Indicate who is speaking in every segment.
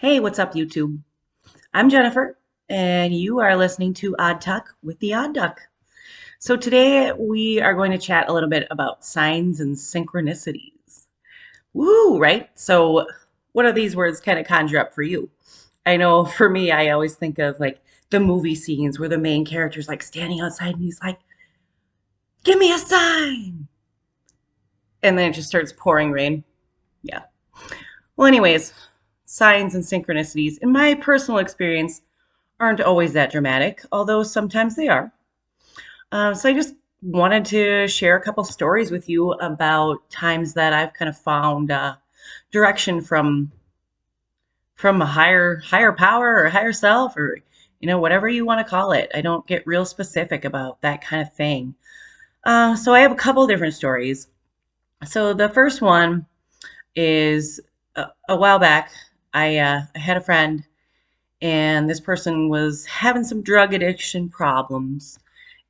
Speaker 1: Hey, what's up, YouTube? I'm Jennifer, and you are listening to Odd Talk with the Odd Duck. So, today we are going to chat a little bit about signs and synchronicities. Woo, right? So, what do these words kind of conjure up for you? I know for me, I always think of like the movie scenes where the main character's like standing outside and he's like, "Give me a sign!" And then it just starts pouring rain. Yeah. Well, anyways, signs and synchronicities, in my personal experience, aren't always that dramatic, although sometimes they are. So I just wanted to share a couple stories with you about times that I've kind of found direction from a higher power or higher self or whatever you want to call it. I don't get real specific about that kind of thing. So I have a couple different stories. So the first one is a while back. I had a friend, and this person was having some drug addiction problems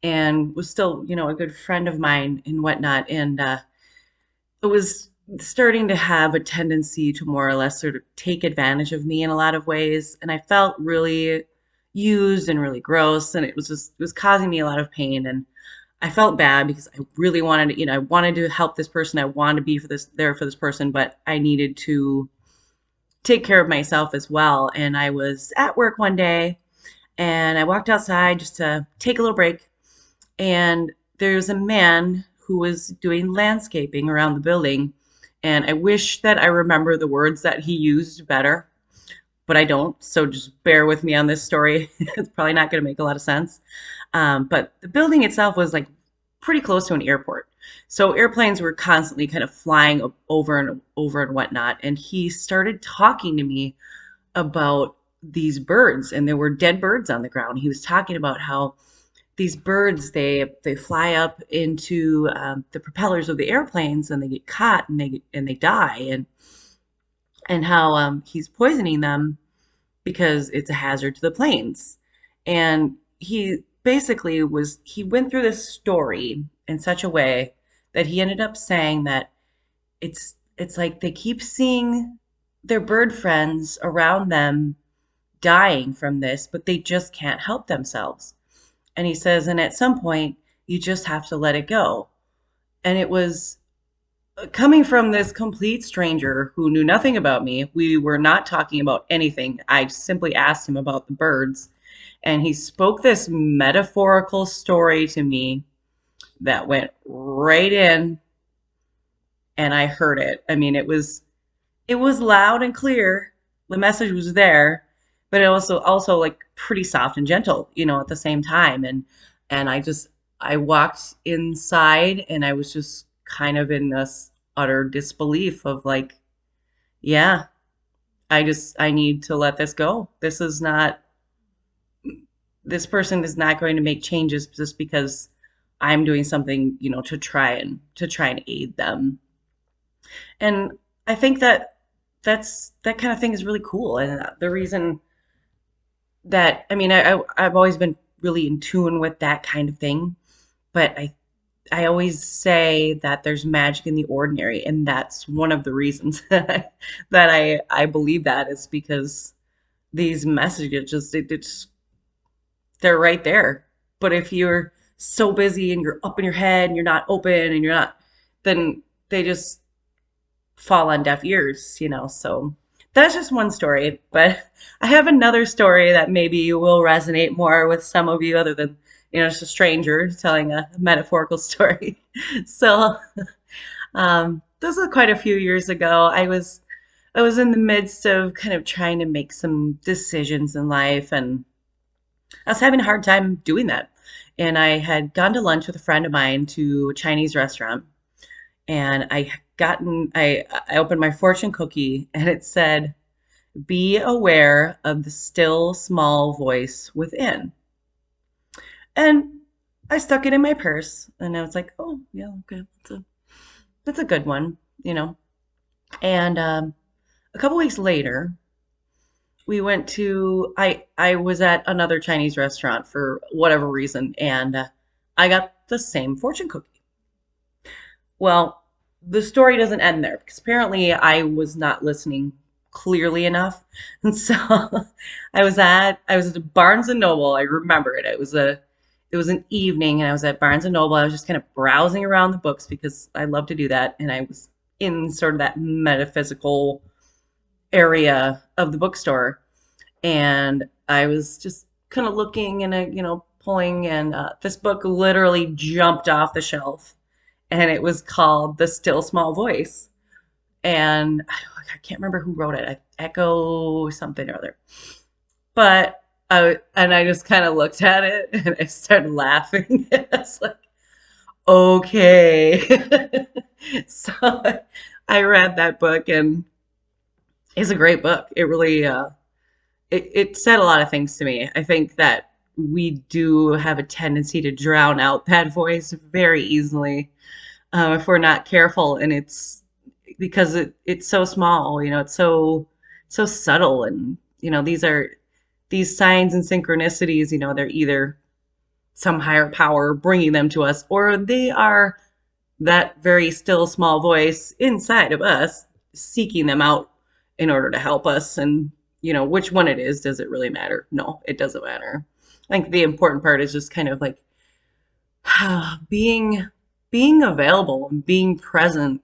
Speaker 1: and was still, a good friend of mine and whatnot. And it was starting to have a tendency to more or less sort of take advantage of me in a lot of ways. And I felt really used and really gross. And it was causing me a lot of pain. And I felt bad because I really wanted to, I wanted to help this person. I wanted to be there for this person, but I needed to take care of myself as well. And I was at work one day and I walked outside just to take a little break. And there's a man who was doing landscaping around the building. And I wish that I remember the words that he used better, but I don't. So just bear with me on this story. It's probably not going to make a lot of sense. But the building itself was like pretty close to an airport. So airplanes were constantly kind of flying over and over and whatnot. And he started talking to me about these birds, and there were dead birds on the ground. He was talking about how these birds they fly up into the propellers of the airplanes, and they get caught and they die, and how he's poisoning them because it's a hazard to the planes. And he basically he went through this story in such a way that he ended up saying that it's like they keep seeing their bird friends around them dying from this, but they just can't help themselves. And he says, and at some point, you just have to let it go. And it was coming from this complete stranger who knew nothing about me. We were not talking about anything. I simply asked him about the birds. And he spoke this metaphorical story to me that went right in, and I heard it. I mean, it was loud and clear. The message was there, but it also like pretty soft and gentle, at the same time. And I walked inside, and I was just kind of in this utter disbelief of like, yeah, I need to let this go. This person is not going to make changes just because I'm doing something, to try and aid them. And I think that kind of thing is really cool. And the reason that, I mean, I've always been really in tune with that kind of thing, but I always say that there's magic in the ordinary, and that's one of the reasons that I believe that is because these messages just they're right there. But if you're so busy and you're up in your head and you're not open and you're not, then they just fall on deaf ears, So that's just one story, but I have another story that maybe will resonate more with some of you other than, just a stranger telling a metaphorical story. So, this was quite a few years ago. I was in the midst of kind of trying to make some decisions in life, and I was having a hard time doing that. And I had gone to lunch with a friend of mine to a Chinese restaurant, and I opened my fortune cookie, and it said, "Be aware of the still small voice within." And I stuck it in my purse, and I was like, "Oh, yeah, okay, that's a good one, you know." And a couple weeks later, we went to I was at another Chinese restaurant for whatever reason, and I got the same fortune cookie. Well, the story doesn't end there because apparently I was not listening clearly enough. And so I was at Barnes and Noble. I remember it. It was an evening and I was at Barnes and Noble. I was just kind of browsing around the books because I love to do that. And I was in sort of that metaphysical area of the bookstore. And I was just kind of looking and, pulling, and this book literally jumped off the shelf. And it was called The Still Small Voice. And I can't remember who wrote it. Echo something or other. But I just kind of looked at it and I started laughing. It's like, okay. So I read that book, and it's a great book. It really it said a lot of things to me. I think that we do have a tendency to drown out that voice very easily if we're not careful, and it's because it's so small. It's so subtle, and these signs and synchronicities. They're either some higher power bringing them to us, or they are that very still small voice inside of us seeking them out in order to help us. And which one it is, does it really matter? No, it doesn't matter. I think the important part is just kind of like being being available and being present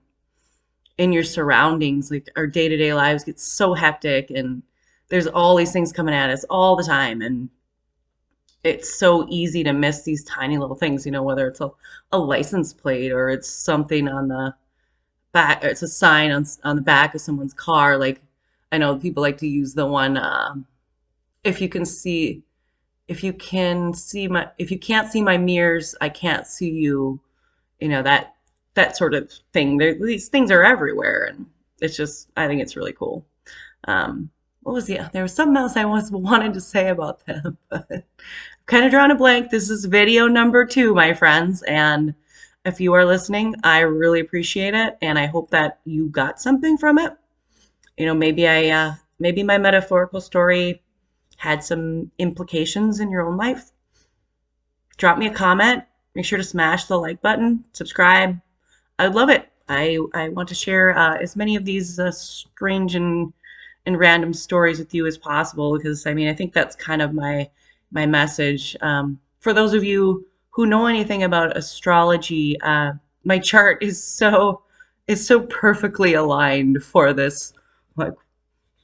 Speaker 1: in your surroundings. Like, our day-to-day lives get so hectic, and there's all these things coming at us all the time, and it's so easy to miss these tiny little things, whether it's a license plate, or it's something on the back, or it's a sign on the back of someone's car. Like, I know people like to use the one, if you can see, if you can't see my mirrors, I can't see you. That sort of thing. These things are everywhere, and it's just, I think it's really cool. What was there was something else I wanted to say about them, but kind of drawn a blank. This is video number 2, my friends, and if you are listening, I really appreciate it, and I hope that you got something from it. Maybe my metaphorical story had some implications in your own life. Drop me a comment. Make sure to smash the like button, subscribe. I'd love it. I want to share as many of these strange and random stories with you as possible, because I think that's kind of my message. For those of you who know anything about astrology, my chart is so perfectly aligned for this, like,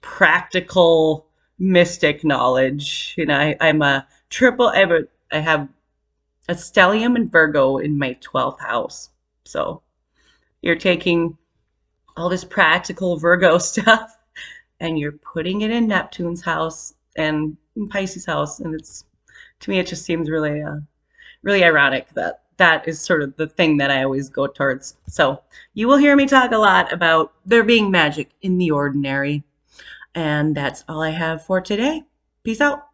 Speaker 1: practical mystic knowledge. I'm a triple. I have a stellium and Virgo in my 12th house. So you're taking all this practical Virgo stuff and you're putting it in Neptune's house and in Pisces house, and to me it just seems really ironic that that is sort of the thing that I always go towards. So you will hear me talk a lot about there being magic in the ordinary, and that's all I have for today. Peace out.